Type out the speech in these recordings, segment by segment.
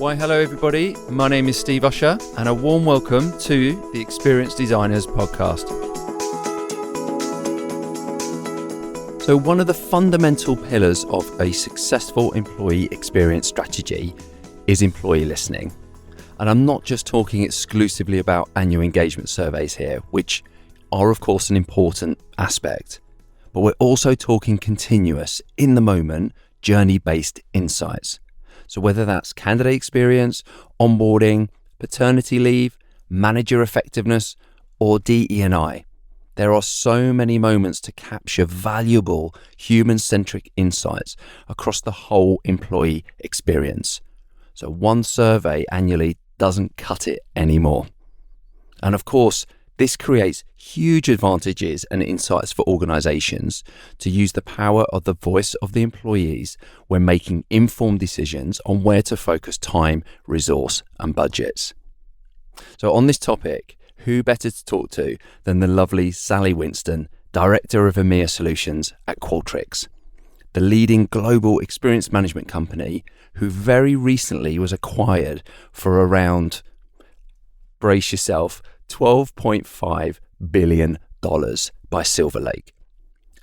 Why, hello everybody. My name is Steve Usher and a warm welcome to the Experienced Designers podcast. So one of the fundamental pillars of a successful employee experience strategy is employee listening. And I'm not just talking exclusively about annual engagement surveys here, which are of course an important aspect, but we're also talking continuous, in the moment, journey-based insights. So whether that's candidate experience, onboarding, paternity leave, manager effectiveness, or DE&I, there are so many moments to capture valuable human-centric insights across the whole employee experience. So one survey annually doesn't cut it anymore. And of course, this creates huge advantages and insights for organizations to use the power of the voice of the employees when making informed decisions on where to focus time, resource, and budgets. So on this topic, who better to talk to than the lovely Sally Winston, Director of EMEA Solutions at Qualtrics, the leading global experience management company who very recently was acquired for around, brace yourself, $12.5 billion by Silver Lake.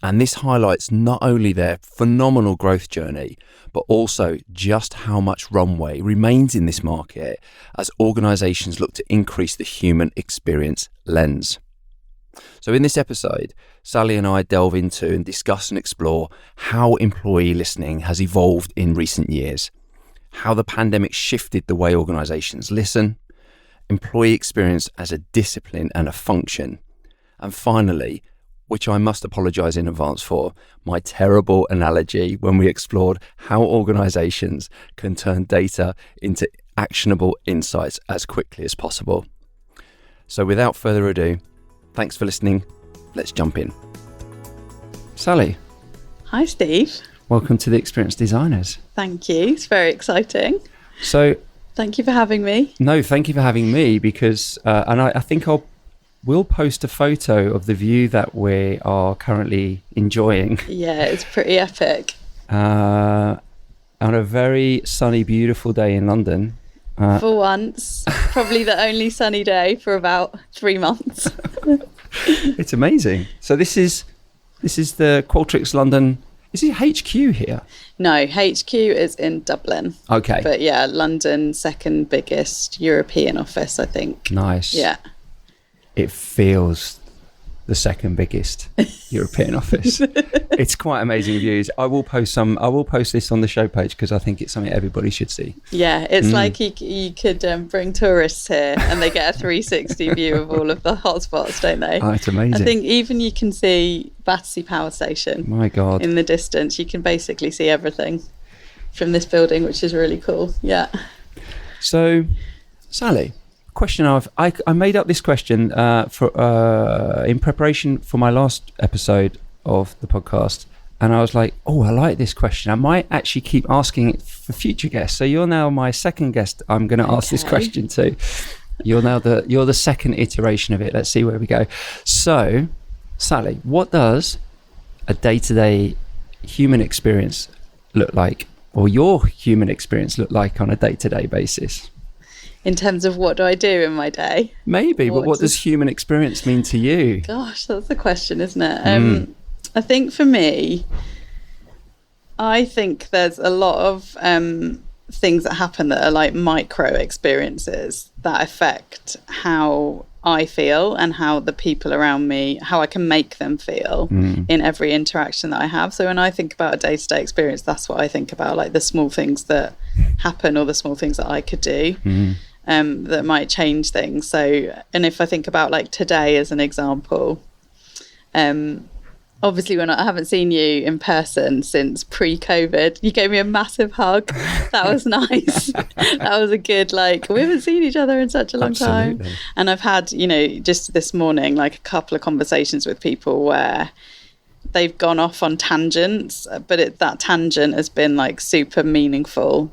And this highlights not only their phenomenal growth journey, but also just how much runway remains in this market as organizations look to increase the human experience lens. So in this episode, Sally and I delve into and discuss and explore how employee listening has evolved in recent years, how the pandemic shifted the way organizations listen, employee experience as a discipline and a function, and finally, which I must apologise in advance for, my terrible analogy when we explored how organisations can turn data into actionable insights as quickly as possible. So without further ado, thanks for listening. Let's jump in. Sally. Hi, Steve. Welcome to the Experienced Designers. Thank you. It's very exciting. So, thank you for having me. No, thank you for having me because, and I think we'll post a photo of the view that we are currently enjoying. Yeah, it's pretty epic. On a very sunny, beautiful day in London. For once, probably the only sunny day for about 3 months. It's amazing. So this is the Qualtrics London. Is it HQ here? No, HQ is in Dublin. Okay. But yeah, London, second biggest European office, I think. Nice. Yeah. It feels the second biggest European office. It's quite amazing views. I will post this on the show page because I think it's something everybody should see. Yeah, it's like you could bring tourists here and they get a 360 view of all of the hotspots, don't they? Oh, it's amazing. I think even you can see Battersea Power Station. My God. In the distance. You can basically see everything from this building, which is really cool. Yeah. So, Sally, question I made up this question in preparation for my last episode of the podcast, and I was like, oh, I like this question. I might actually keep asking it for future guests. So you're now my second guest I'm going to ask this question to. You're the second iteration of it. Let's see where we go. So, Sally, what does a day-to-day human experience look like, or your human experience look like on a day-to-day basis? In terms of what do I do in my day? Maybe, but what does human experience mean to you? Gosh, that's the question, isn't it? I think for me, I think there's a lot of things that happen that are like micro experiences that affect how I feel and how the people around me, how I can make them feel in every interaction that I have. So when I think about a day-to-day experience, that's what I think about, like the small things that happen or the small things that I could do that might change things. So, and if I think about like today as an example, obviously when I haven't seen you in person since pre-COVID, you gave me a massive hug. That was nice. That was a good, like, we haven't seen each other in such a long time. And I've had, just this morning, like a couple of conversations with people where they've gone off on tangents, but that tangent has been like super meaningful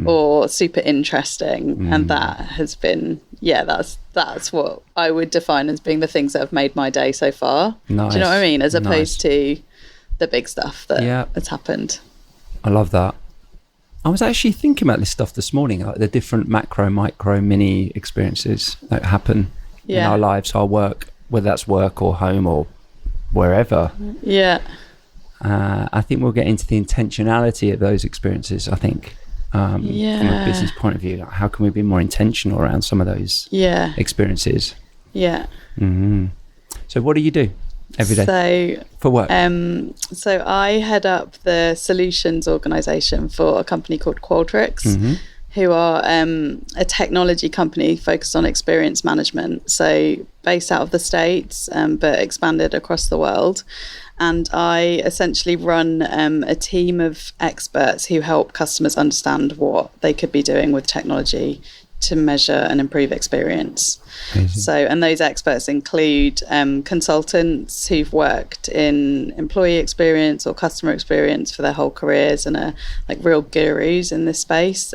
or super interesting. And that has been, that's what I would define as being the things that have made my day so far. Nice. Do you know what I mean? As opposed to the big stuff that has happened. I love that. I was actually thinking about this stuff this morning, like the different macro, micro, mini experiences that happen in our lives, our work, whether that's work or home or wherever. Yeah. I think we'll get into the intentionality of those experiences, I think, from a business point of view. Like, how can we be more intentional around some of those experiences? Yeah. Mm-hmm. So what do you do every day for work? So I head up the solutions organisation for a company called Qualtrics, who are a technology company focused on experience management. So based out of the States, but expanded across the world. And I essentially run a team of experts who help customers understand what they could be doing with technology to measure and improve experience. So, and those experts include consultants who've worked in employee experience or customer experience for their whole careers and are like real gurus in this space.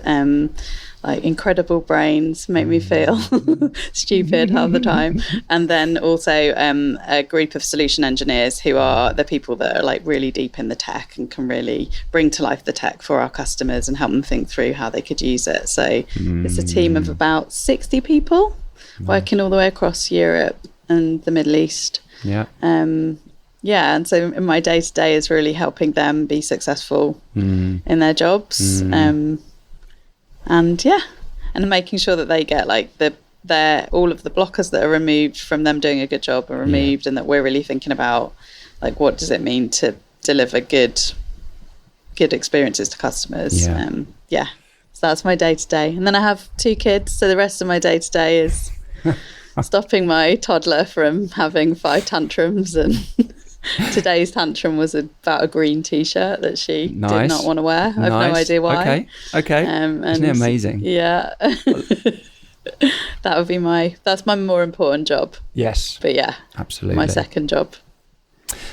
Like incredible brains, make me feel stupid half the time. And then also a group of solution engineers who are the people that are like really deep in the tech and can really bring to life the tech for our customers and help them think through how they could use it. So it's a team of about 60 people working all the way across Europe and the Middle East. And so my day-to-day is really helping them be successful in their jobs. And making sure that they get like all of the blockers that are removed from them doing a good job are removed, and that we're really thinking about like what does it mean to deliver good experiences to customers. So that's my day to day, and then I have 2 kids, so the rest of my day to day is stopping my toddler from having 5 tantrums. And today's tantrum was about a green t-shirt that she did not want to wear. I've no idea why. Okay. Isn't it amazing? Yeah. That's my more important job. Yes. But absolutely. My second job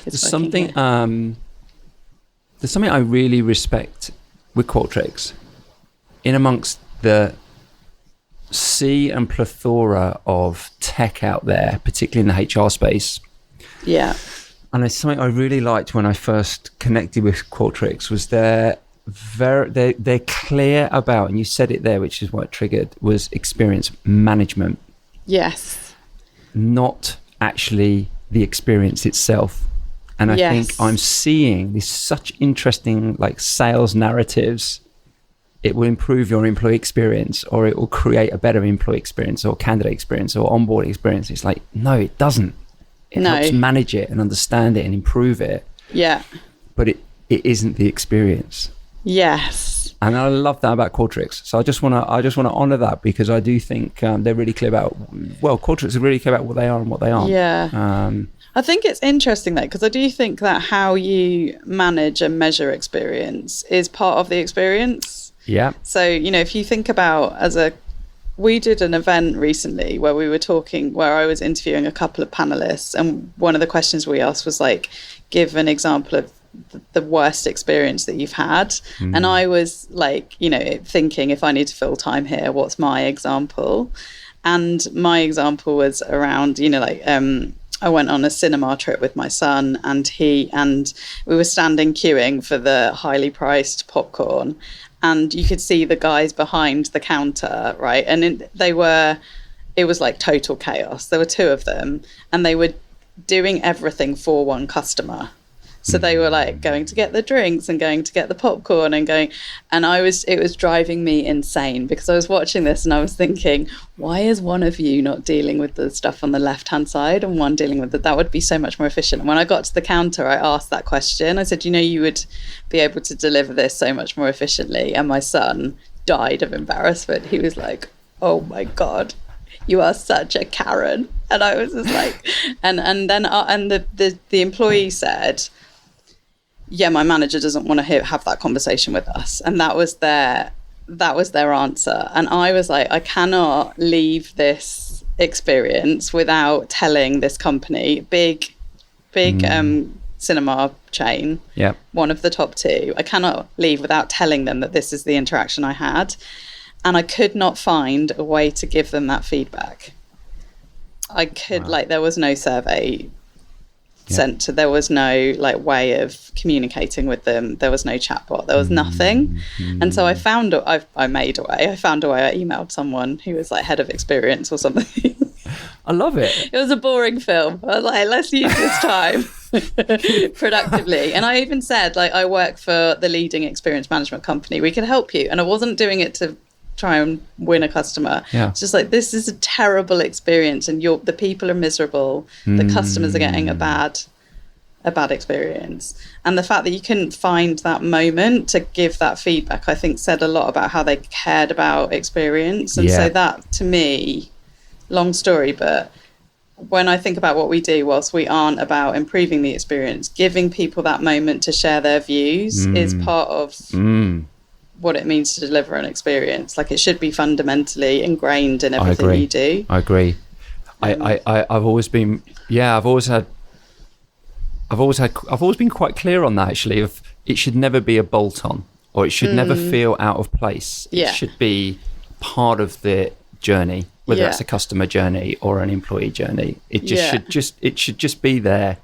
is there's something I really respect with Qualtrics, in amongst the sea and plethora of tech out there, particularly in the HR space. Yeah. And it's something I really liked when I first connected with Qualtrics was they're clear about, and you said it there, which is what triggered, was experience management. Yes. Not actually the experience itself. And I think I'm seeing these such interesting like sales narratives. It will improve your employee experience, or it will create a better employee experience or candidate experience or onboarding experience. It's like, no, it doesn't. It helps manage it and understand it and improve it. Yeah. But it isn't the experience. Yes. And I love that about Qualtrics. So I just want to honor that, because I do think they're really clear about, Qualtrics are really clear about what they are and what they aren't. Yeah. I think it's interesting though, because I do think that how you manage and measure experience is part of the experience. Yeah. So, if you think about we did an event recently where I was interviewing a couple of panelists, and one of the questions we asked was like, give an example of the worst experience that you've had. And I was like, thinking, if I need to fill time here, what's my example? And my example was around, I went on a cinema trip with my son, and we were standing queuing for the highly priced popcorn. And you could see the guys behind the counter, right? And it was like total chaos. There were 2 of them, and they were doing everything for one customer. So they were like going to get the drinks and going to get the popcorn and it was driving me insane, because I was watching this and I was thinking, why is one of you not dealing with the stuff on the left-hand side and one dealing with it? That would be so much more efficient. And when I got to the counter, I asked that question. I said, you would be able to deliver this so much more efficiently. And my son died of embarrassment. He was like, oh my God, you are such a Karen. And I was just like, and then the employee said, yeah, my manager doesn't want to have that conversation with us. And that was their answer. And I was like, I cannot leave this experience without telling this company, big cinema chain, one of the top 2. I cannot leave without telling them that this is the interaction I had. And I could not find a way to give them that feedback. There was no survey there was no like way of communicating with them. There was no chatbot. There was nothing. And so I found a way. I emailed someone who was like head of experience or something. I love it. It was a boring film. I was like, let's use this time productively. And I even said, like, I work for the leading experience management company. We can help you. And I wasn't doing it to try and win a customer. It's just like, this is a terrible experience, and the people are miserable. The customers are getting a bad experience. And the fact that you couldn't find that moment to give that feedback, I think said a lot about how they cared about experience. And so that, to me, long story, but when I think about what we do, whilst we aren't about improving the experience, giving people that moment to share their views is part of what it means to deliver an experience. Like, it should be fundamentally ingrained in everything you do. I agree. I've always been quite clear on that, actually, of it should never be a bolt-on, or it should never feel out of place. It should be part of the journey, whether that's a customer journey or an employee journey. It should just be there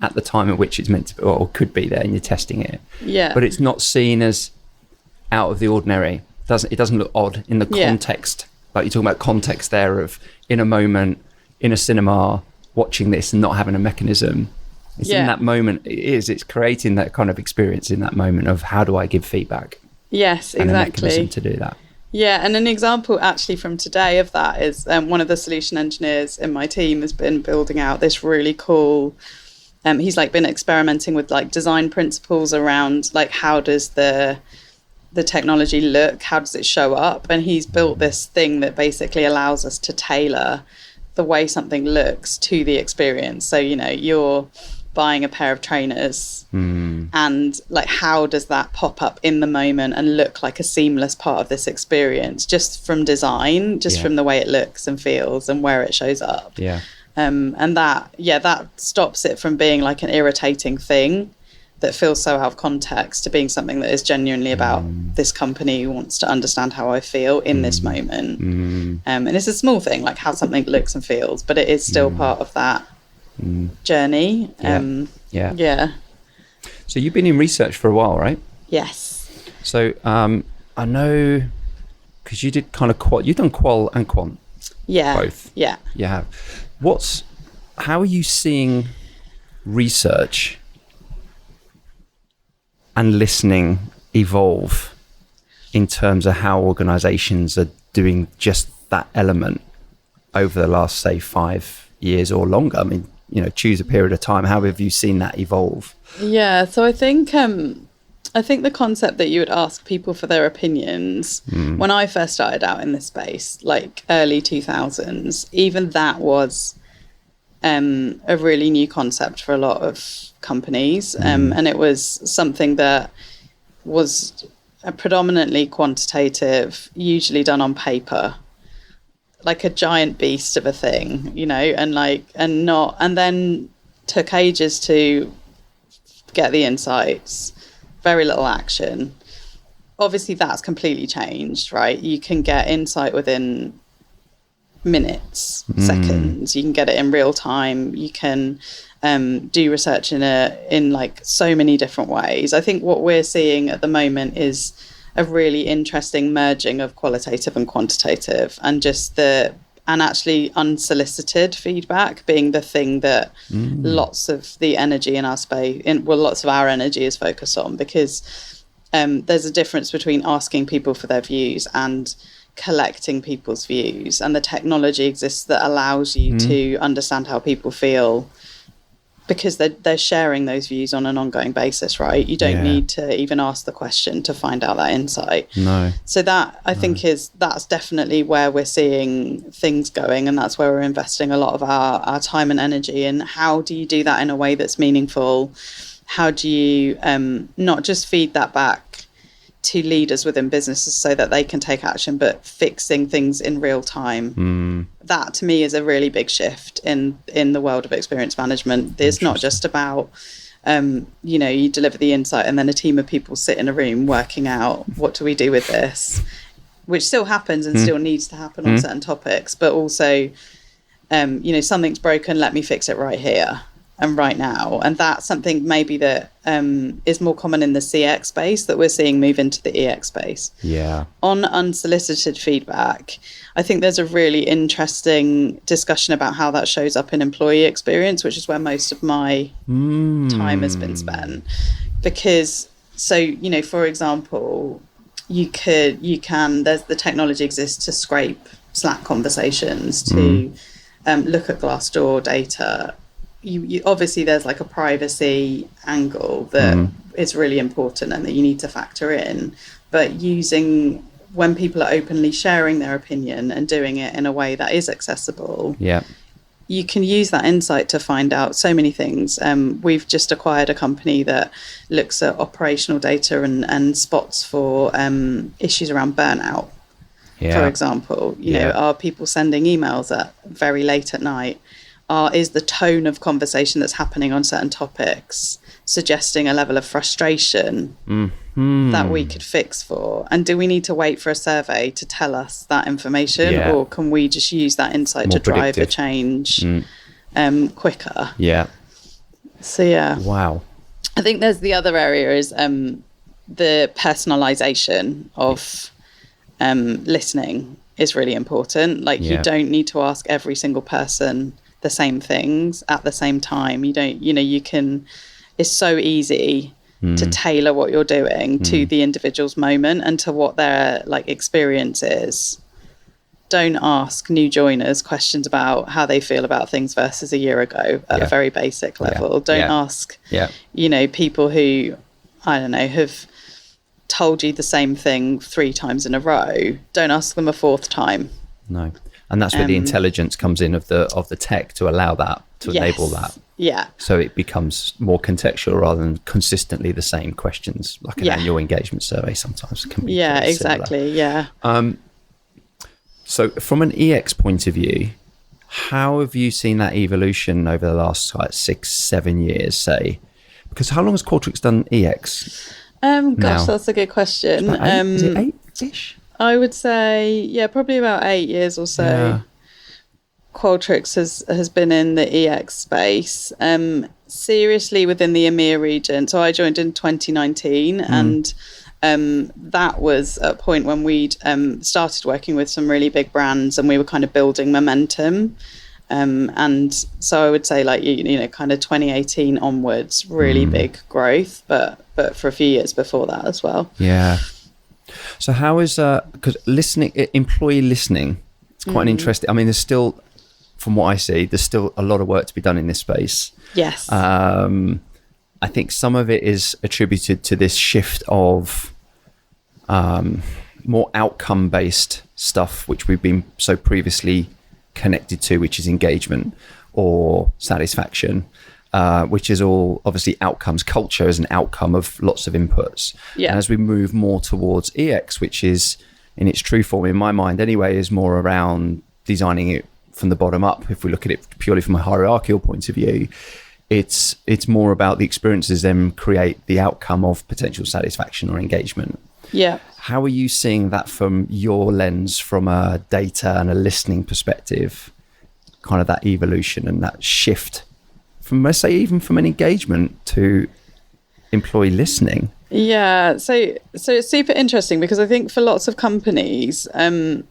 at the time at which it's meant to be, or could be there, and you're testing it. But it's not seen as out of the ordinary. It doesn't look odd in the context. Like, you're talking about context there of in a moment in a cinema watching this and not having a mechanism. It's in that moment. It's creating that kind of experience in that moment of how do I give feedback. Yes, exactly. And a mechanism to do that. Yeah, and an example actually from today of that is one of the solution engineers in my team has been building out this really cool. He's like been experimenting with like design principles around like, how does the technology look? How does it show up? And he's built this thing that basically allows us to tailor the way something looks to the experience. So, you know, you're buying a pair of trainers and like, how does that pop up in the moment and look like a seamless part of this experience, just from design, from the way it looks and feels and where it shows up. And that stops it from being like an irritating thing that feels so out of context to being something that is genuinely about this company wants to understand how I feel in this moment. And it's a small thing, like how something looks and feels, but it is still part of that journey. So you've been in research for a while, right? Yes. So I know, because you did kind of you've done qual and quant. Both. Yeah. You have. How are you seeing research and listening evolve in terms of how organizations are doing just that element over the last, say, 5 years or longer? I mean, you know, choose a period of time. How have you seen that evolve? Yeah, so I think the concept that you would ask people for their opinions, when I first started out in this space, like early 2000s, even that was a really new concept for a lot of companies. And it was something that was predominantly quantitative, usually done on paper, like a giant beast of a thing, you know, and then took ages to get the insights, very little action. Obviously that's completely changed, right? You can get insight within minutes, seconds. You can get it in real time. You can do research in like so many different ways. I think what we're seeing at the moment is a really interesting merging of qualitative and quantitative, and actually unsolicited feedback being the thing that lots of the energy in our space, lots of our energy is focused on, because there's a difference between asking people for their views and collecting people's views, and the technology exists that allows you to understand how people feel, because they're sharing those views on an ongoing basis, right? You don't need to even ask the question to find out that insight. No. So that I think that's definitely where we're seeing things going, and that's where we're investing a lot of our time and energy. And how do you do that in a way that's meaningful? How do you not just feed that back to leaders within businesses so that they can take action, but fixing things in real time? That to me is a really big shift in the world of experience management. It's not just about you deliver the insight and then a team of people sit in a room working out what do we do with this, which still happens and still needs to happen on certain topics, but also something's broken, let me fix it right here. right now. And that's something maybe that is more common in the CX space that we're seeing move into the EX space. Yeah. On unsolicited feedback, I think there's a really interesting discussion about how that shows up in employee experience, which is where most of my time has been spent. Because, so, you know, for example, there's the technology exists to scrape Slack conversations, to look at Glassdoor data. You obviously there's like a privacy angle that is really important and that you need to factor in, but using when people are openly sharing their opinion and doing it in a way that is accessible, you can use that insight to find out so many things. We've just acquired a company that looks at operational data and spots for issues around burnout. For example, you know, are people sending emails at very late at night? Is the tone of conversation that's happening on certain topics suggesting a level of frustration that we could fix for? And do we need to wait for a survey to tell us that information, or can we just use that insight to drive a change quicker? Yeah. So Wow. I think there's the other area is the personalization of listening is really important. Like you don't need to ask every single person the same things at the same time. It's so easy to tailor what you're doing to the individual's moment and to what their like experience is. Don't ask new joiners questions about how they feel about things versus a year ago at a very basic level. Don't ask, people who, I don't know, have told you the same thing 3 times in a row. Don't ask them a 4th time. No. And that's where the intelligence comes in of the tech to allow that, to enable that. Yeah. So it becomes more contextual rather than consistently the same questions, like an annual engagement survey sometimes can be. Yeah, exactly. Similar. Yeah. So from an EX point of view, how have you seen that evolution over the last 6-7 years, say? Because how long has Qualtrics done EX? That's a good question. Is it 8-ish? I would say, probably about 8 years or so. Yeah. Qualtrics has been in the EX space, seriously within the EMEA region. So I joined in 2019 and that was a point when we'd started working with some really big brands and we were kind of building momentum. And so I would say like, kind of 2018 onwards, really big growth, but for a few years before that as well. Yeah. So how is because employee listening, it's quite interesting. I mean, there's still, from what I see, there's still a lot of work to be done in this space. Yes. I think some of it is attributed to this shift of more outcome based stuff, which we've been so previously connected to, which is engagement or satisfaction. Which is all obviously outcomes. Culture is an outcome of lots of inputs. Yeah. And as we move more towards EX, which is in its true form, in my mind anyway, is more around designing it from the bottom up. If we look at it purely from a hierarchical point of view, it's more about the experiences then create the outcome of potential satisfaction or engagement. Yeah. How are you seeing that from your lens, from a data and a listening perspective, kind of that evolution and that shift from, let's say, even from an engagement to employee listening? Yeah, so it's super interesting because I think for lots of companies, the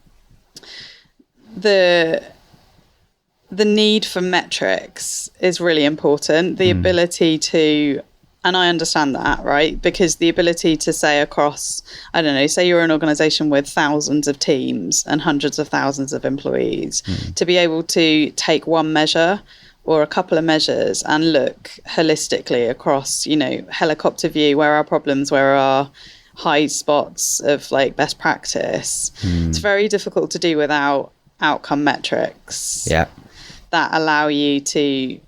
need for metrics is really important. The ability to, and I understand that, right? Because the ability to say across, I don't know, say you're an organization with thousands of teams and hundreds of thousands of employees, to be able to take one measure or a couple of measures and look holistically across, helicopter view, where are problems, where are high spots of like best practice. It's very difficult to do without outcome metrics that allow you to,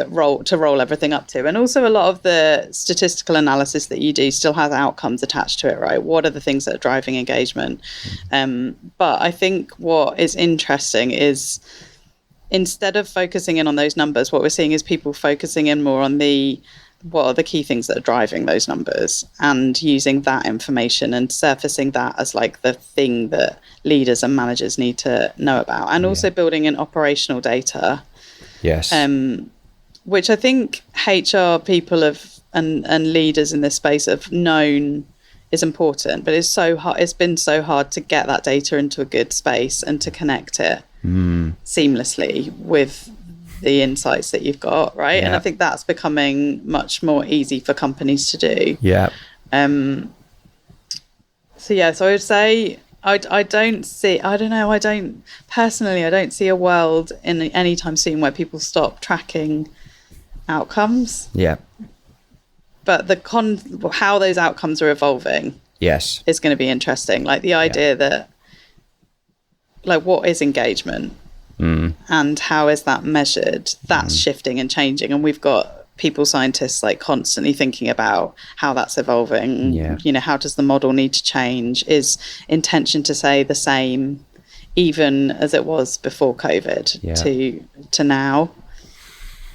roll everything up to. And also a lot of the statistical analysis that you do still has outcomes attached to it, right? What are the things that are driving engagement? But I think what is interesting is, instead of focusing in on those numbers, what we're seeing is people focusing in more on what are the key things that are driving those numbers, and using that information and surfacing that as like the thing that leaders and managers need to know about, and also building in operational data. Yes. which I think HR people have and leaders in this space have known is important, but it's so hard. It's been so hard to get that data into a good space and to connect it seamlessly with the insights that you've got, right? And I think that's becoming much more easy for companies to do. So I would say I don't see a world in any time soon where people stop tracking outcomes. But how those outcomes are evolving is going to be interesting. Like the idea that, like, what is engagement and how is that measured? That's shifting and changing. And we've got people scientists like constantly thinking about how that's evolving. You know, how does the model need to change? Is intention to say the same even as it was before COVID to now?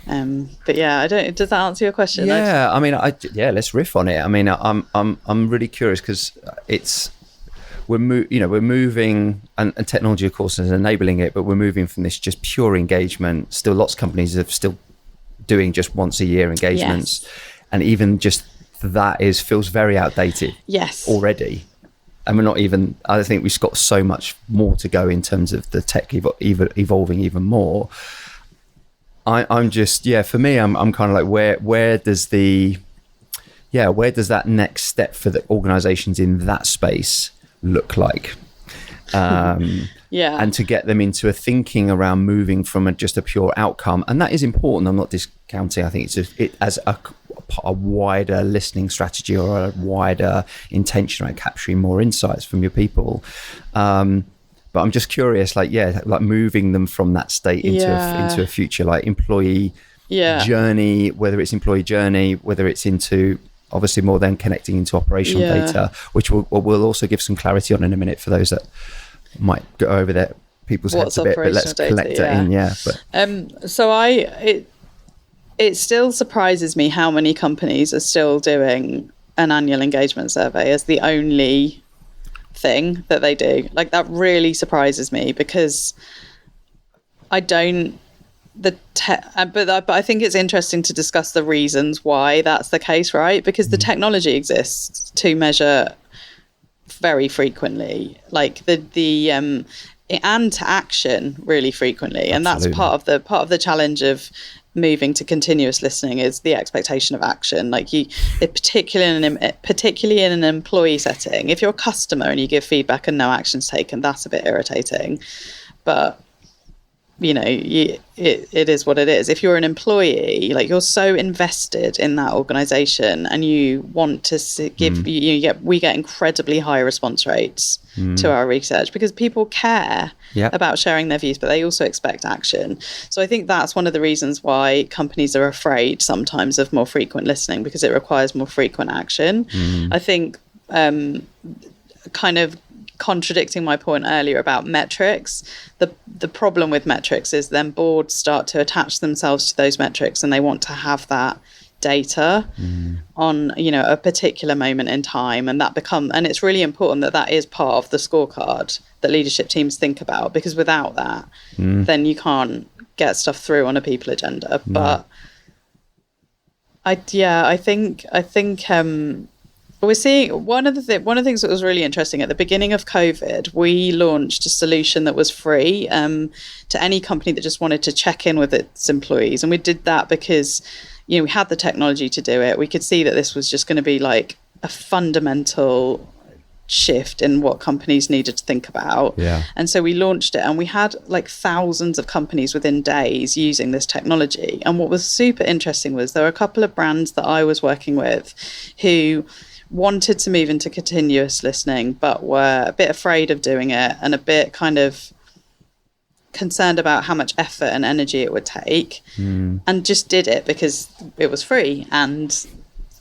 But does that answer your question? Let's riff on it. I mean, I'm really curious because we're moving, and technology, of course, is enabling it, but we're moving from this just pure engagement. Still, lots of companies are still doing just once a year engagements, and even just that feels very outdated. Already, and we're not even. I think we've got so much more to go in terms of the tech evolving even more. I'm just for me, I'm kind of like where does that next step for the organizations in that space look like? And to get them into a thinking around moving from just a pure outcome, and that is important. I'm not discounting. I think it's as a wider listening strategy or a wider intention around capturing more insights from your people. But I'm just curious, like moving them from that state into a future, like employee journey, whether it's employee journey, whether it's into obviously more than connecting into operational data, which we'll also give some clarity on in a minute for those that might go over their people's heads a bit, but let's collect it in. So it still surprises me how many companies are still doing an annual engagement survey as the only thing that they do. Like, that really surprises me because but I think it's interesting to discuss the reasons why that's the case, right? Because the technology exists to measure very frequently, like and to action really frequently. And that's part of the challenge of moving to continuous listening is the expectation of action. Like particularly in an employee setting, if you're a customer and you give feedback and no action's taken, that's a bit irritating. But it is what it is. If you're an employee, like, you're so invested in that organization and you want to give, we get incredibly high response rates to our research because people care about sharing their views, but they also expect action. So I think that's one of the reasons why companies are afraid sometimes of more frequent listening, because it requires more frequent action. I think kind of contradicting my point earlier about metrics, the problem with metrics is then boards start to attach themselves to those metrics and they want to have that data on a particular moment in time, and it's really important that is part of the scorecard that leadership teams think about, because without that then you can't get stuff through on a people agenda. But I think we're seeing one of the things that was really interesting at the beginning of COVID. We launched a solution that was free to any company that just wanted to check in with its employees, and we did that because we had the technology to do it. We could see that this was just going to be like a fundamental shift in what companies needed to think about. And so we launched it, and we had like thousands of companies within days using this technology. And what was super interesting was there were a couple of brands that I was working with who wanted to move into continuous listening but were a bit afraid of doing it and a bit kind of concerned about how much effort and energy it would take, and just did it because it was free. And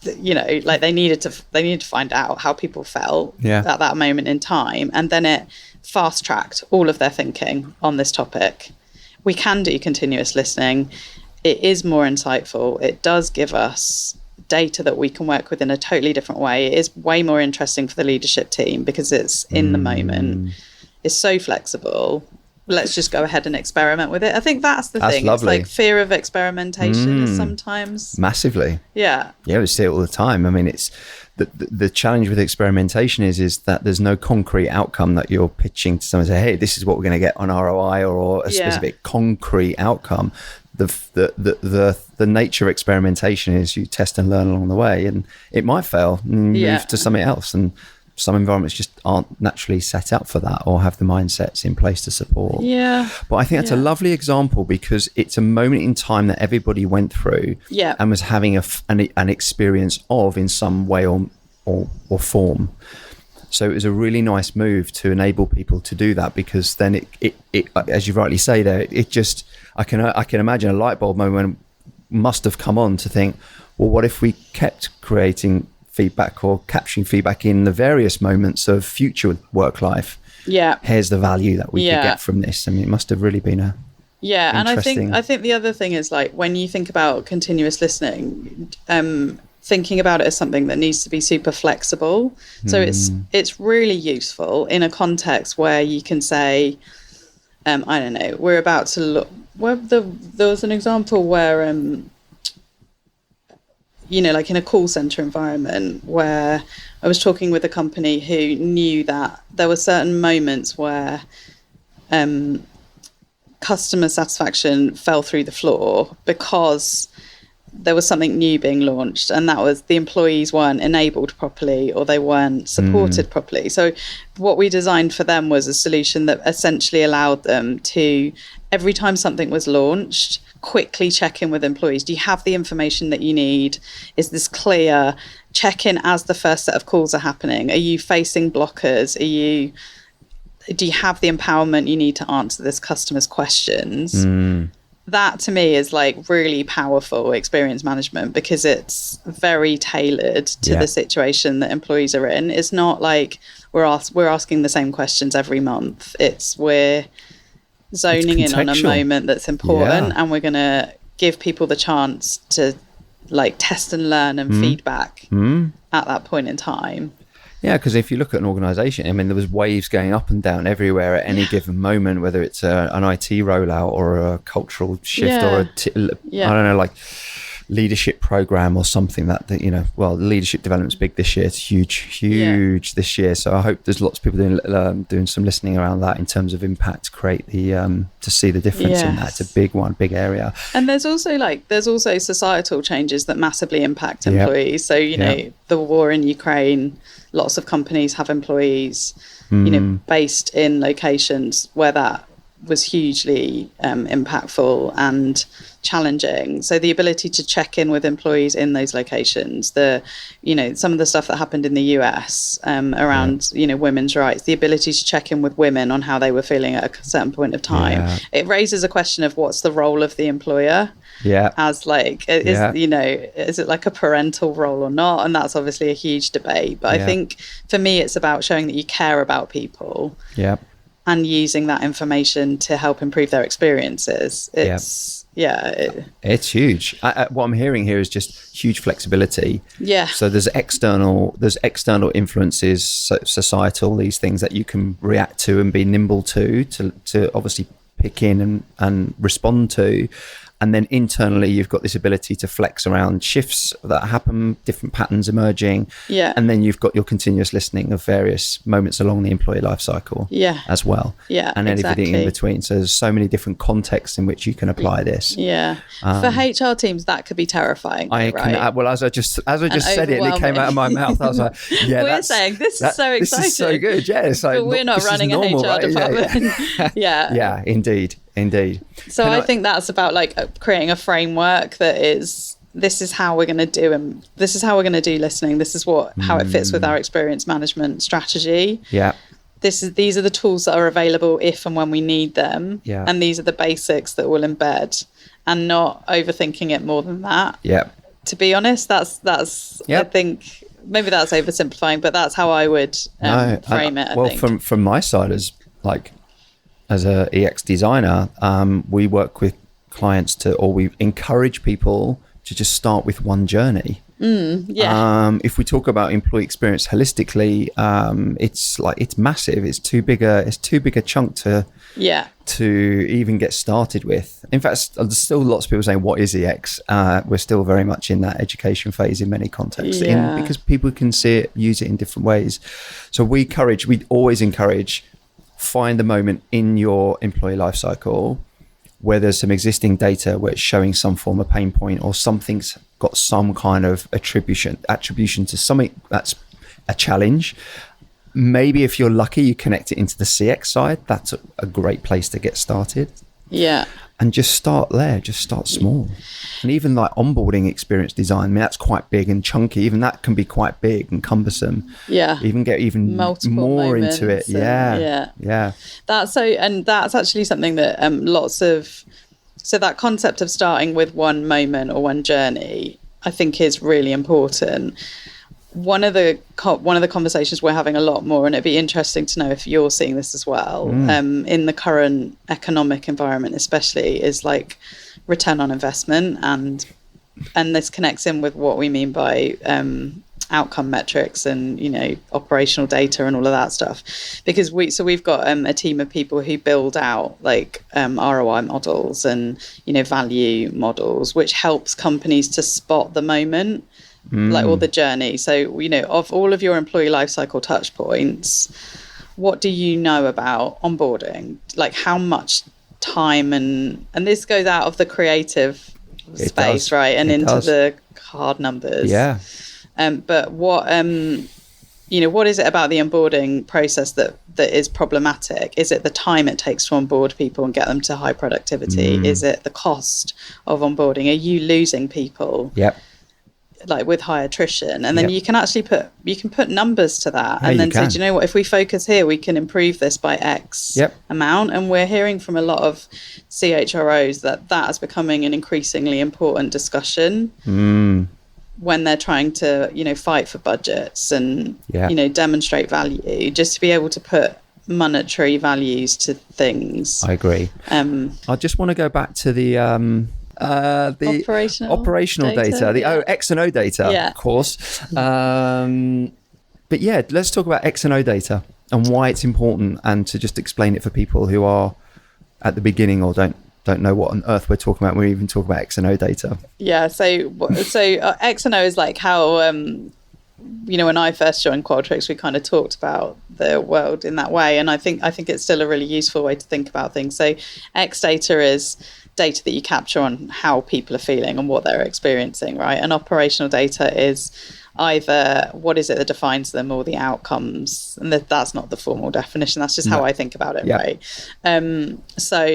like they needed to find out how people felt at that moment in time, and then it fast tracked all of their thinking on this topic. We can do continuous listening. It is more insightful. It does give us data that we can work with in a totally different way. It is way more interesting for the leadership team because it's in the moment. It's so flexible. let's just go ahead and experiment with it. I think that's the thing. Lovely. It's like fear of experimentation is sometimes massively. Yeah, we see it all the time. I mean, it's the challenge with experimentation is that there's no concrete outcome that you're pitching to someone. Say, hey, this is what we're going to get on ROI or a specific concrete outcome. The nature of experimentation is you test and learn along the way, and it might fail and move to something else. And some environments just aren't naturally set up for that or have the mindsets in place to support. Yeah. But I think that's a lovely example because it's a moment in time that everybody went through and was having an experience of in some way or form. So it was a really nice move to enable people to do that, because then it as you rightly say there, it just, I can imagine a light bulb moment must have come on to think, well, what if we kept creating feedback or capturing feedback in the various moments of future work life? Here's the value that we could get from this. I mean, it must have really been a and I think the other thing is, like, when you think about continuous listening, thinking about it as something that needs to be super flexible. So it's really useful in a context where you can say, I don't know, we're about to look where there was an example where like in a call center environment where I was talking with a company who knew that there were certain moments where customer satisfaction fell through the floor because there was something new being launched, and that was the employees weren't enabled properly or they weren't supported properly. So what we designed for them was a solution that essentially allowed them to, every time something was launched, quickly check in with employees. Do you have the information that you need? Is this clear? Check in as the first set of calls are happening. Are you facing blockers? Do you have the empowerment you need to answer this customer's questions? That to me is like really powerful experience management, because it's very tailored to the situation that employees are in. It's not like we're asking the same questions every month. We're zoning in on a moment that's important, and we're going to give people the chance to like test and learn and feedback at that point in time. Yeah, because if you look at an organisation, I mean, there was waves going up and down everywhere at any given moment, whether it's an IT rollout or a cultural shift or I don't know, like leadership program or something that leadership development's big this year. It's huge this year. So I hope there's lots of people doing some listening around that in terms of impact to create the to see the difference in that. It's a big one, big area. And there's also societal changes that massively impact employees. So the war in Ukraine, lots of companies have employees based in locations where that was hugely impactful and challenging. So the ability to check in with employees in those locations, some of the stuff that happened in the US around women's rights, the ability to check in with women on how they were feeling at a certain point of time, it raises a question of what's the role of the employer. As like, is it like a parental role or not? And that's obviously a huge debate. But I think for me, it's about showing that you care about people. And using that information to help improve their experiences. It's huge. What I'm hearing here is just huge flexibility. So there's external influences, societal, these things that you can react to and be nimble to obviously pick in and respond to. And then internally, you've got this ability to flex around shifts that happen, different patterns emerging. And then you've got your continuous listening of various moments along the employee life cycle as well. And everything in between. So there's so many different contexts in which you can apply this. For HR teams, that could be terrifying. Well, as I just said it, and it came out of my mouth, I was like, we're saying this is so exciting. This is so good. It's like, but we're not running a HR department. Indeed. So I think that's about like creating a framework that is, this is how we're going to do, and this is how we're going to do listening. This is how it fits with our experience management strategy. These are the tools that are available if and when we need them. And these are the basics that we'll embed, and not overthinking it more than that. To be honest, that's I think maybe that's oversimplifying, but that's how I would frame it. I think. From my side as a EX designer, we work with clients we encourage people to just start with one journey. If we talk about employee experience holistically, it's massive. It's too big a chunk to even get started with. In fact, there's still lots of people saying, what is EX? We're still very much in that education phase in many contexts, because people can see it, use it in different ways. So we always encourage, find the moment in your employee life cycle where there's some existing data where it's showing some form of pain point, or something's got some kind of attribution to something that's a challenge. Maybe if you're lucky, you connect it into the CX side. That's a great place to get started. Yeah. And just start there, just start small. And even like onboarding experience design, I mean, that's quite big and chunky. Even that can be quite big and cumbersome. Yeah. Even get even multiple more into it. Yeah. That's actually something that so that concept of starting with one moment or one journey, I think is really important. One of the conversations we're having a lot more, and it'd be interesting to know if you're seeing this as well, in the current economic environment especially, is like return on investment, and this connects in with what we mean by outcome metrics and, you know, operational data and all of that stuff. Because we've got a team of people who build out like ROI models and, you know, value models, which helps companies to spot the moment. Like all the journey. So, you know, of all of your employee lifecycle touch points, what do you know about onboarding? Like how much time and this goes out of the creative space, right? And into the hard numbers. Yeah. But what, you know, what is it about the onboarding process that is problematic? Is it the time it takes to onboard people and get them to high productivity? Is it the cost of onboarding? Are you losing people? Yep. Like with high attrition, and then you can actually put numbers to that, and then say, do you know what, if we focus here, we can improve this by X amount. And we're hearing from a lot of CHROs that is becoming an increasingly important discussion when they're trying to, you know, fight for budgets and you know, demonstrate value, just to be able to put monetary values to things. I agree. I just want to go back to the operational data, the X and O data, of course. But yeah, let's talk about X and O data and why it's important, and to just explain it for people who are at the beginning or don't know what on earth we're talking about when we even talk about X and O data. Yeah, so X and O is like how you know, when I first joined Qualtrics, we kind of talked about the world in that way, and I think it's still a really useful way to think about things. So X data is data that you capture on how people are feeling and what they're experiencing, right? And operational data is either what is it that defines them or the outcomes, and that's not the formal definition, that's just how I think about it, right? So,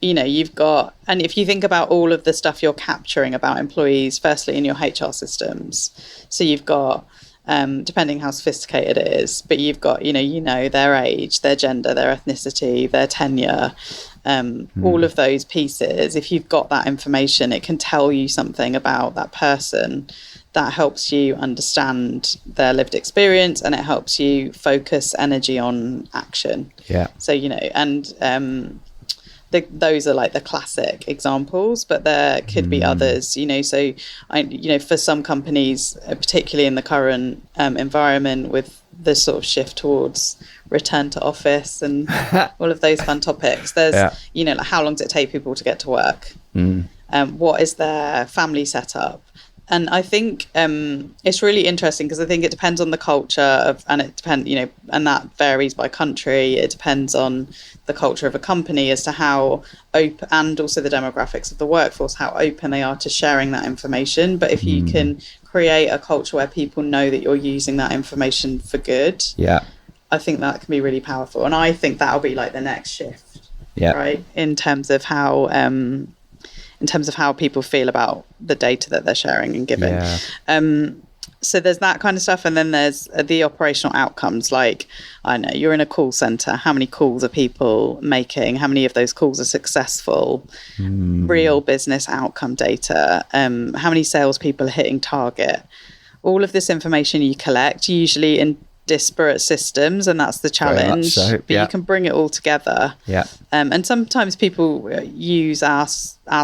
you know, you've got, and if you think about all of the stuff you're capturing about employees, firstly in your HR systems, so you've got depending how sophisticated it is, but you've got, you know, their age, their gender, their ethnicity, their tenure, all of those pieces. If you've got that information, it can tell you something about that person that helps you understand their lived experience, and it helps you focus energy on action. Yeah. So, you know, and those are like the classic examples, but there could be others, you know. So for some companies, particularly in the current environment with the sort of shift towards return to office and all of those fun topics, there's you know, like how long does it take people to get to work, what is their family setup. And I think it's really interesting because I think it depends on the culture of, and it depends, you know, and that varies by country. It depends on the culture of a company as to how open, and also the demographics of the workforce, how open they are to sharing that information. But if you can create a culture where people know that you're using that information for good, I think that can be really powerful. And I think that'll be like the next shift, right, in terms of how people feel about the data that they're sharing and giving. So there's that kind of stuff. And then there's the operational outcomes. Like, I know you're in a call center. How many calls are people making? How many of those calls are successful? Real business outcome data. How many salespeople are hitting target? All of this information you collect, usually in disparate systems, and that's the challenge. So, but you can bring it all together. Yeah. And sometimes people use our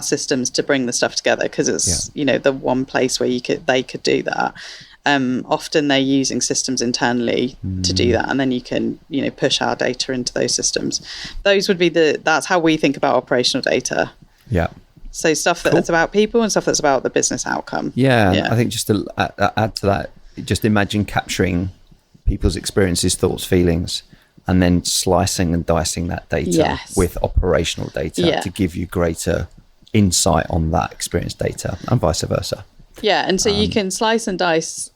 systems to bring the stuff together because it's the one place where they could do that. Often they're using systems internally to do that, and then you can push our data into those systems. Those would be that's how we think about operational data. Yeah. So stuff that's about people and stuff that's about the business outcome. Yeah. I think just to add to that, just imagine capturing people's experiences, thoughts, feelings, and then slicing and dicing that data with operational data to give you greater insight on that experience data, and vice versa. Yeah, and so you can slice and dice,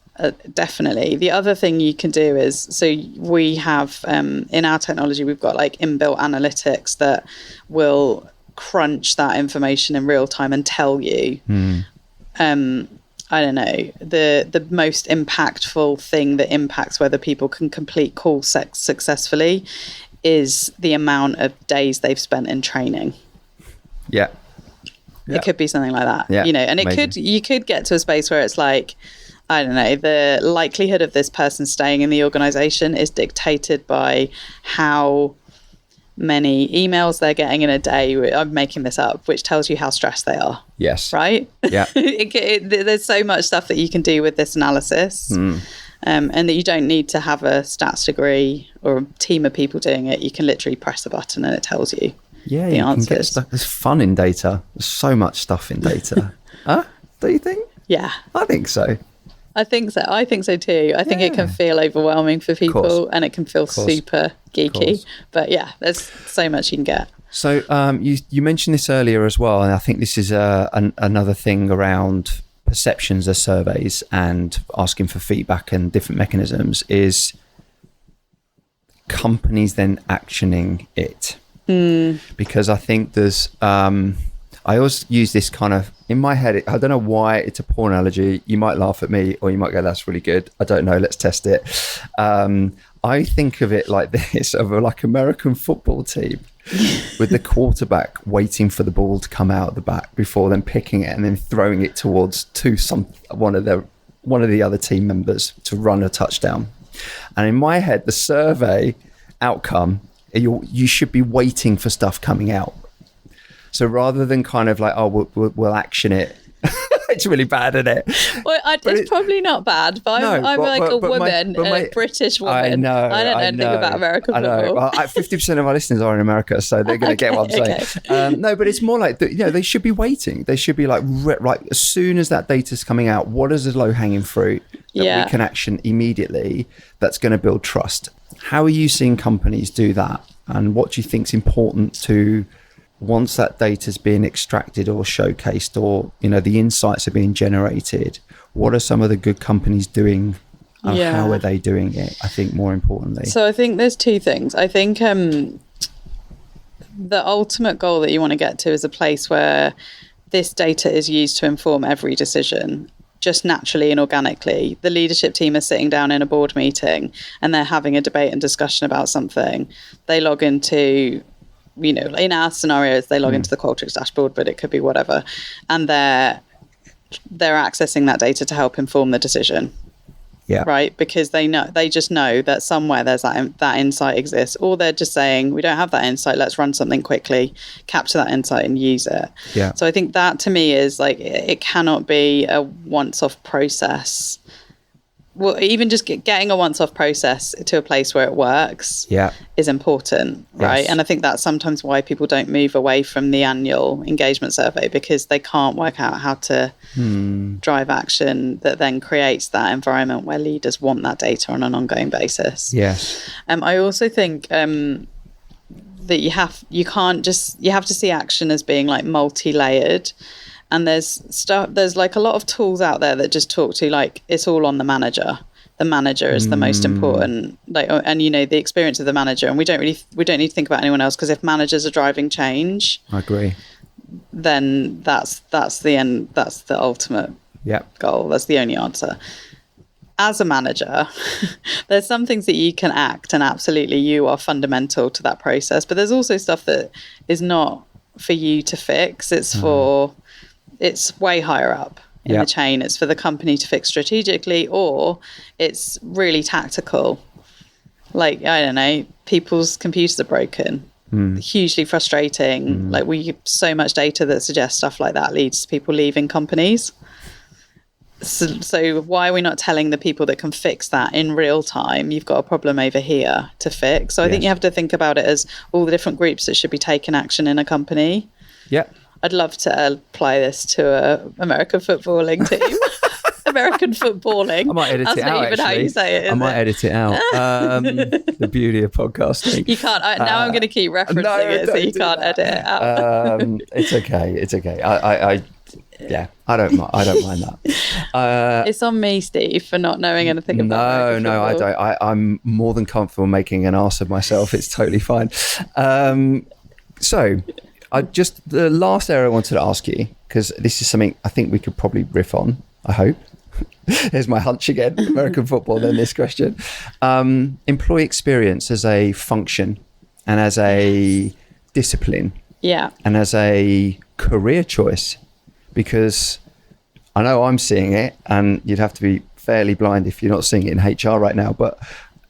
definitely. The other thing you can do is, so we have, in our technology, we've got like inbuilt analytics that will crunch that information in real time and tell you, I don't know, the most impactful thing that impacts whether people can complete calls successfully is the amount of days they've spent in training. Yeah. It could be something like that, and you could get to a space where it's like, I don't know, the likelihood of this person staying in the organization is dictated by how many emails they're getting in a day. I'm making this up, which tells you how stressed they are. Yes. Right? Yeah. There's so much stuff that you can do with this analysis, and that you don't need to have a stats degree or a team of people doing it. You can literally press a button and it tells you the answers. Can get stuff. There's fun in data. There's so much stuff in data. Huh? Do you think? Yeah. I think so. I think so too. I think it can feel overwhelming for people, and it can feel super geeky. But yeah, there's so much you can get. So you mentioned this earlier as well, and I think this is another thing around perceptions of surveys and asking for feedback and different mechanisms is companies then actioning it. Because I think there's I always use this kind of in my head. I don't know why it's a poor analogy. You might laugh at me, or you might go, "That's really good." I don't know. Let's test it. I think of it like this: of like American football team with the quarterback waiting for the ball to come out of the back before then picking it and then throwing it towards one of the other team members to run a touchdown. And in my head, the survey outcome, you should be waiting for stuff coming out. So rather than kind of like, we'll action it. It's really bad, isn't it? Well, it's probably not bad, but I'm like a woman, a British woman. I know. I don't know anything about American football. Well, 50% of our listeners are in America, so they're going to get what I'm saying. No, but it's more like, they should be waiting. They should be like, as soon as that data's coming out, what is the low-hanging fruit that we can action immediately that's going to build trust? How are you seeing companies do that? And what do you think is important to... once that data is being extracted or showcased, or the insights are being generated, what are some of the good companies doing, and how are they doing it? I think more importantly. So I think there's two things. I think the ultimate goal that you want to get to is a place where this data is used to inform every decision, just naturally and organically. The leadership team is sitting down in a board meeting and they're having a debate and discussion about something. They log into... in our scenarios, they log into the Qualtrics dashboard, but it could be whatever. And they're accessing that data to help inform the decision. Yeah. Right? Because they just know that somewhere there's that insight exists, or they're just saying, we don't have that insight, let's run something quickly, capture that insight and use it. Yeah. So I think that to me is like, it cannot be a once-off process. Well, even just getting a once-off process to a place where it works is important, right? Yes. And I think that's sometimes why people don't move away from the annual engagement survey, because they can't work out how to drive action that then creates that environment where leaders want that data on an ongoing basis. Yes. I also think that you have to see action as being like multi-layered. And there's like a lot of tools out there that just talk to like, it's all on the manager. The manager is the most important, and the experience of the manager. And we don't need to think about anyone else, because if managers are driving change, I agree. Then that's the end. That's the ultimate goal. That's the only answer. As a manager, there's some things that you can act, and absolutely you are fundamental to that process. But there's also stuff that is not for you to fix. It's way higher up in the chain. It's for the company to fix strategically, or it's really tactical Like, I don't know, people's computers are broken. Hugely frustrating. Like, we get so much data that suggests stuff like that leads to people leaving companies. So why are we not telling the people that can fix that in real time, you've got a problem over here to fix? So I think you have to think about it as all the different groups that should be taking action in a company. Yeah. I'd love to apply this to a American footballing team. American footballing. I might edit it out. That's not even how you say it, is I might edit it out. The beauty of podcasting. You can't. Now I'm going to keep referencing it, so you can't edit it out. It's okay. It's okay. I don't mind that. It's on me, Steve, for not knowing anything about No, I don't. I'm more than comfortable making an arse of myself. It's totally fine. So, the last area I wanted to ask you, because this is something I think we could probably riff on, I hope. Here's my hunch again, American football, then this question. Employee experience as a function and as a discipline. Yeah. And as a career choice. Because I know I'm seeing it, and you'd have to be fairly blind if you're not seeing it in HR right now, but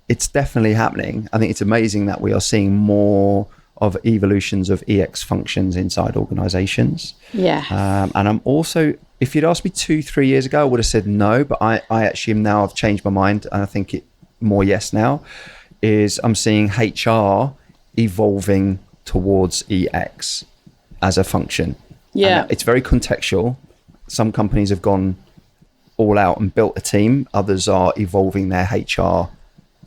it's definitely happening. I think it's amazing that we are seeing more of evolutions of EX functions inside organizations. Yeah. And I'm also, if you'd asked me 2-3 years ago, I would have said no, but I actually am now, I've changed my mind, and I think it more yes now, is I'm seeing HR evolving towards EX as a function. Yeah. And it's very contextual. Some companies have gone all out and built a team. Others are evolving their HR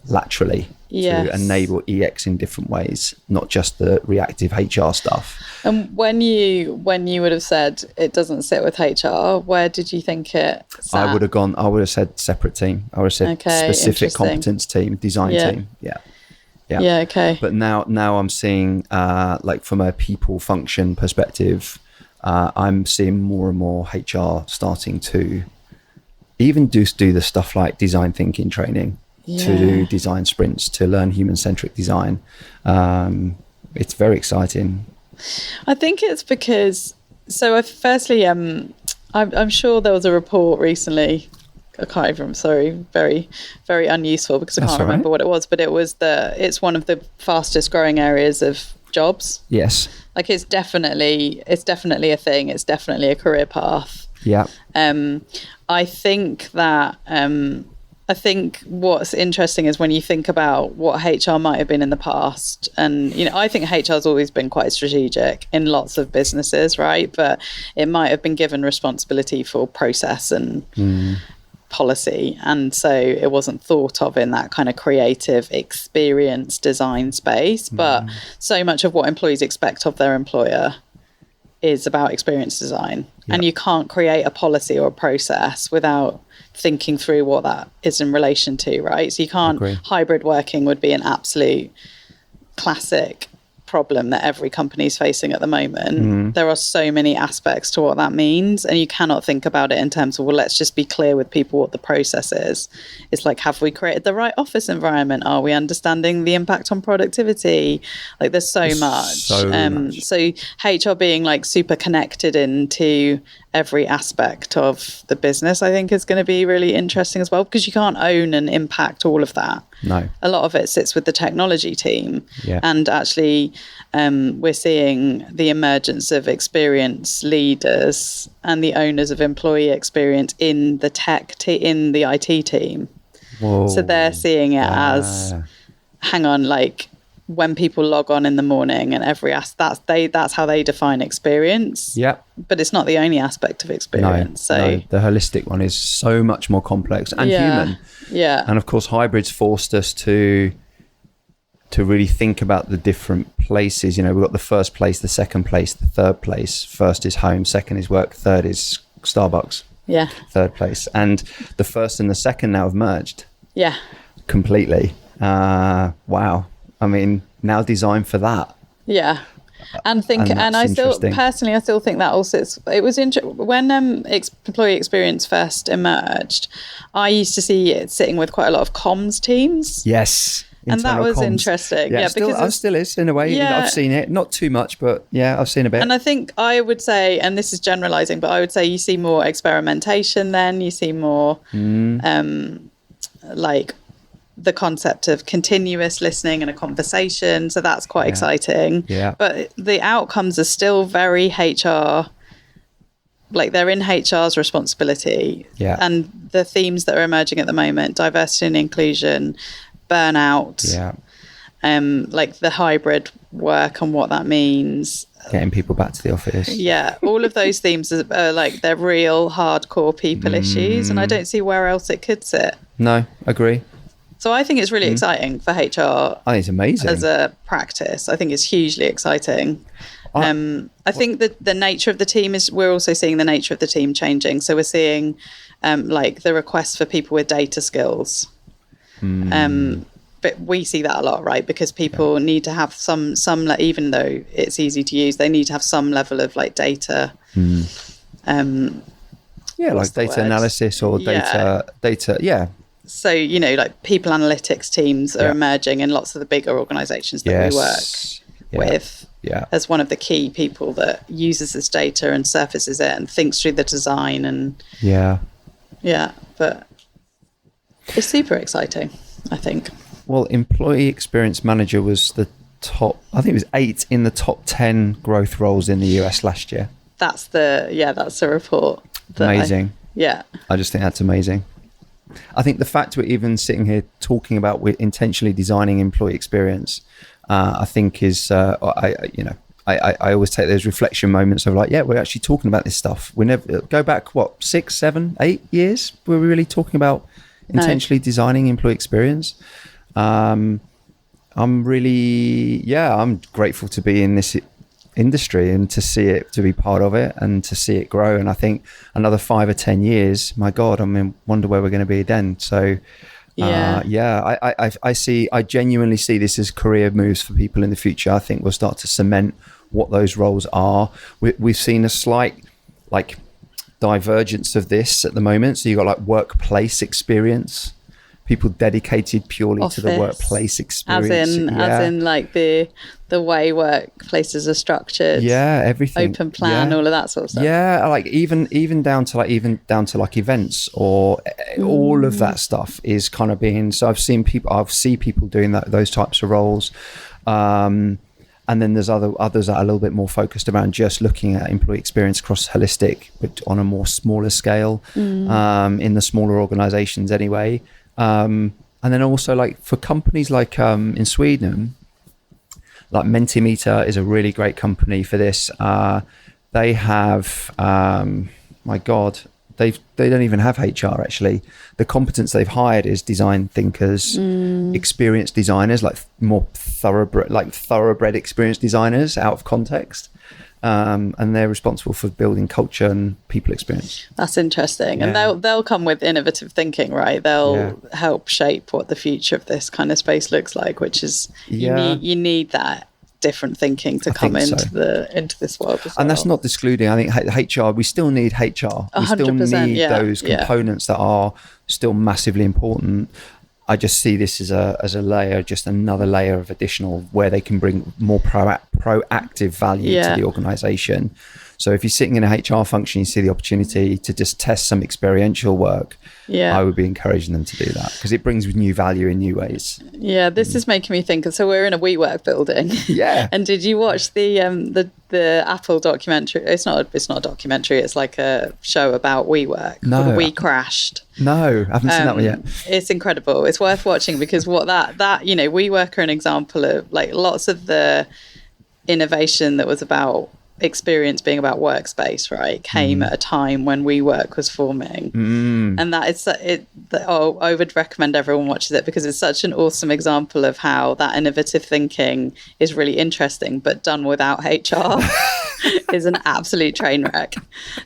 laterally to enable EX in different ways, not just the reactive HR stuff. And when you would have said it doesn't sit with HR, where did you think it sat? I would have said separate team. I would have said specific competence team, design team. Yeah, okay. But now I'm seeing, like from a people function perspective, I'm seeing more and more HR starting to even do the stuff like design thinking training, to do design sprints, to learn human-centric design. It's very exciting. I think it's because, firstly, I'm sure there was a report recently, I can't even, sorry, very, very unuseful because I can't remember what it was, but it's one of the fastest growing areas of jobs. Yes. Like it's definitely a thing. It's definitely a career path. Yeah. I think that, I think what's interesting is when you think about what HR might have been in the past, and I think HR's always been quite strategic in lots of businesses, right? But it might have been given responsibility for process and policy, and so it wasn't thought of in that kind of creative experience design space. But so much of what employees expect of their employer is about experience design, and you can't create a policy or a process without thinking through what that is in relation to, right? So you can't. Hybrid working would be an absolute classic problem that every company is facing at the moment. There are so many aspects to what that means, and you cannot think about it in terms of, well, let's just be clear with people what the process is. It's like, have we created the right office environment? Are we understanding the impact on productivity? Like there's so much. So HR being like super connected into every aspect of the business, I think is going to be really interesting as well, because you can't own and impact all of that. No. A lot of it sits with the technology team. Yeah. And actually, we're seeing the emergence of experience leaders and the owners of employee experience in the in the IT team. Whoa. So they're seeing it as, hang on, like when people log on in the morning and that's how they define experience. Yeah. But it's not the only aspect of experience. No, the holistic one is so much more complex and human. Yeah. And of course, hybrids forced us to really think about the different places. We've got the first place, the second place, the third place. First is home, second is work, third is Starbucks. Yeah. Third place. And the first and the second now have merged. Yeah. Completely. Wow. I mean, now designed for that. Yeah. And I still think that also it was when employee experience first emerged. I used to see it sitting with quite a lot of comms teams. Yes. And that was comms. Interesting. Yeah, because it still is in a way. Yeah. I've seen it, not too much, but yeah, I've seen a bit. And I think I would say, and this is generalizing, but I would say you see more experimentation then, you see more like the concept of continuous listening in a conversation. So that's quite exciting. Yeah. But the outcomes are still very HR, like they're in HR's responsibility. Yeah. And the themes that are emerging at the moment, diversity and inclusion, burnout, like the hybrid work and what that means. Getting people back to the office. Yeah, all of those themes are like they're real hardcore people issues, and I don't see where else it could sit. No, agree. So I think it's really exciting for HR. I think it's amazing as a practice. I think it's hugely exciting. I think that the nature of the team we're also seeing the nature of the team changing. So we're seeing like the requests for people with data skills. But we see that a lot, right? Because people need to have some, even though it's easy to use, they need to have some level of like data. Like data analysis or data. Yeah. So, you know, like people analytics teams are emerging in lots of the bigger organizations that we work with as one of the key people that uses this data and surfaces it and thinks through the design and but it's super exciting, I think. Well, employee experience manager was the top, I think it was 8 in the top 10 growth roles in the US last year. That's the report. Amazing. I just think that's amazing. I think the fact we're even sitting here talking about we're intentionally designing employee experience, I think is, I always take those reflection moments of like, we're actually talking about this stuff. We never go back, 6, 7, 8 years? Were we really talking about intentionally designing employee experience? I'm grateful to be in this industry and to see it, to be part of it and to see it grow. And I think another 5 or 10 years, my God, wonder where we're going to be then. So I genuinely see this as career moves for people in the future. I think we'll start to cement what those roles are. We've seen a slight like divergence of this at the moment. So you've got like workplace experience, people dedicated purely to the workplace experience. As in like the way workplaces are structured. Everything. Open plan, all of that sort of stuff. Like even down to like events or all of that stuff is kind of being. So I've seen people doing those types of roles. And then there's others that are a little bit more focused around just looking at employee experience across holistic, but on a more smaller scale, in the smaller organizations anyway. And then also like for companies like in Sweden, like Mentimeter is a really great company for this. They have, my God, they don't even have HR actually. The competence they've hired is design thinkers, experienced designers, like more thoroughbred experienced designers out of context. And they're responsible for building culture and people experience. That's interesting. And they'll come with innovative thinking, right? They'll help shape what the future of this kind of space looks like, which is you need that different thinking to come into this world as well. And that's not excluding. I think HR, we still need HR. We still need those components that are still massively important. I just see this as a layer, just another layer of additional where they can bring more proactive value to the organization. So if you're sitting in a HR function, you see the opportunity to just test some experiential work. I would be encouraging them to do that because it brings new value in new ways. This is making me think. So we're in a WeWork building. And did you watch the Apple documentary? It's not a documentary. It's like a show about WeWork. No, We Crashed. No, I haven't seen that one yet. It's incredible. It's worth watching because WeWork are an example of like lots of the innovation that was about experience being about workspace, right, came at a time when WeWork was forming. And that is I would recommend everyone watches it because it's such an awesome example of how that innovative thinking is really interesting, but done without HR is an absolute train wreck.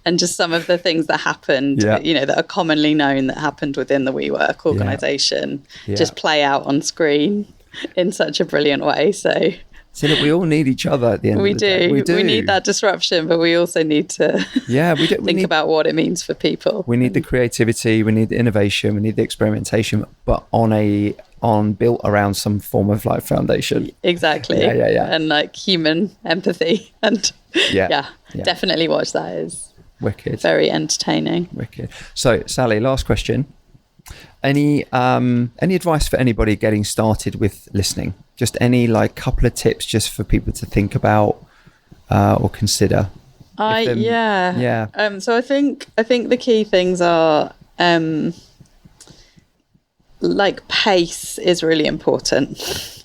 And just some of the things that happened, that are commonly known that happened within the WeWork organization just play out on screen in such a brilliant way. So look, we all need each other at the end of the day. We do. We need that disruption, but we also need to think about what it means for people. We need the creativity, we need the innovation, we need the experimentation, but built around some form of like foundation. Exactly. And like human empathy. And definitely watch that. Is wicked. Very entertaining. Wicked. So Sally, last question. Any advice for anybody getting started with listening? Just any like couple of tips just for people to think about or consider? So I think the key things are like pace is really important.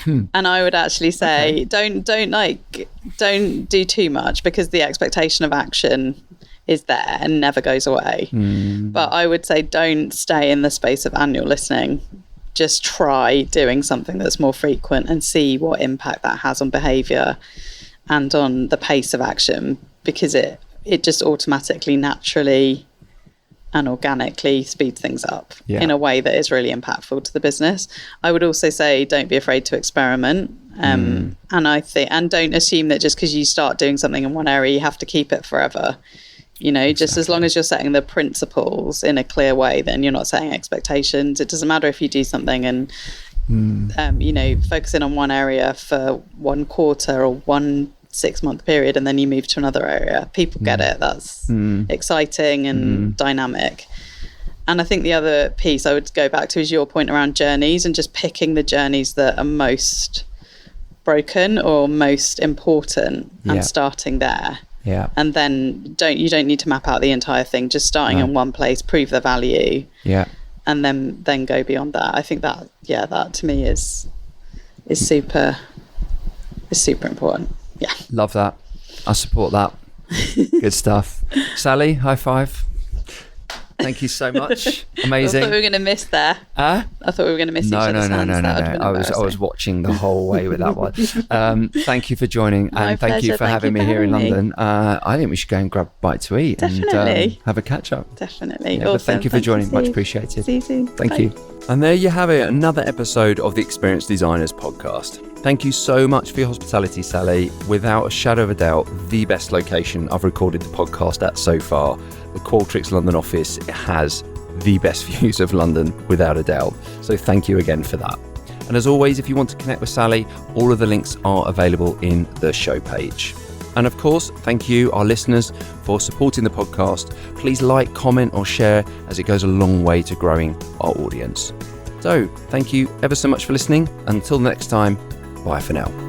And I would actually say don't do too much, because the expectation of action is there and never goes away. But I would say don't stay in the space of annual listening. Just try doing something that's more frequent and see what impact that has on behavior and on the pace of action, because it just automatically, naturally and organically speeds things up in a way that is really impactful to the business. I would also say don't be afraid to experiment. And don't assume that just because you start doing something in one area, you have to keep it forever. You know, just as long as you're setting the principles in a clear way, then you're not setting expectations. It doesn't matter if you do something and, focusing on one area for 1 quarter or 1 6-month period, and then you move to another area. People get it. That's exciting and dynamic. And I think the other piece I would go back to is your point around journeys, and just picking the journeys that are most broken or most important and starting there. Yeah. And then you don't need to map out the entire thing. Just starting in one place, prove the value. Yeah. And then go beyond that. I think that to me is super important. Yeah. Love that. I support that. Good stuff. Sally, high five. Thank you so much. Amazing. I thought we were going to miss there. I thought we were going to miss each other's hands. No. I was watching the whole way with that one. Thank you for joining, and thank you for having me here in London. I think we should go and grab a bite to eat and have a catch up. Definitely. Yeah, awesome. Thank you for joining. Much appreciated. See you soon. Thank you. And there you have it, another episode of the Experience Designers podcast. Thank you so much for your hospitality, Sally. Without a shadow of a doubt, the best location I've recorded the podcast at so far. The Qualtrics London office has the best views of London, without a doubt. So thank you again for that. And as always, if you want to connect with Sally, all of the links are available in the show page. And of course, thank you, our listeners, for supporting the podcast. Please like, comment or share, as it goes a long way to growing our audience. So thank you ever so much for listening. Until next time, bye for now.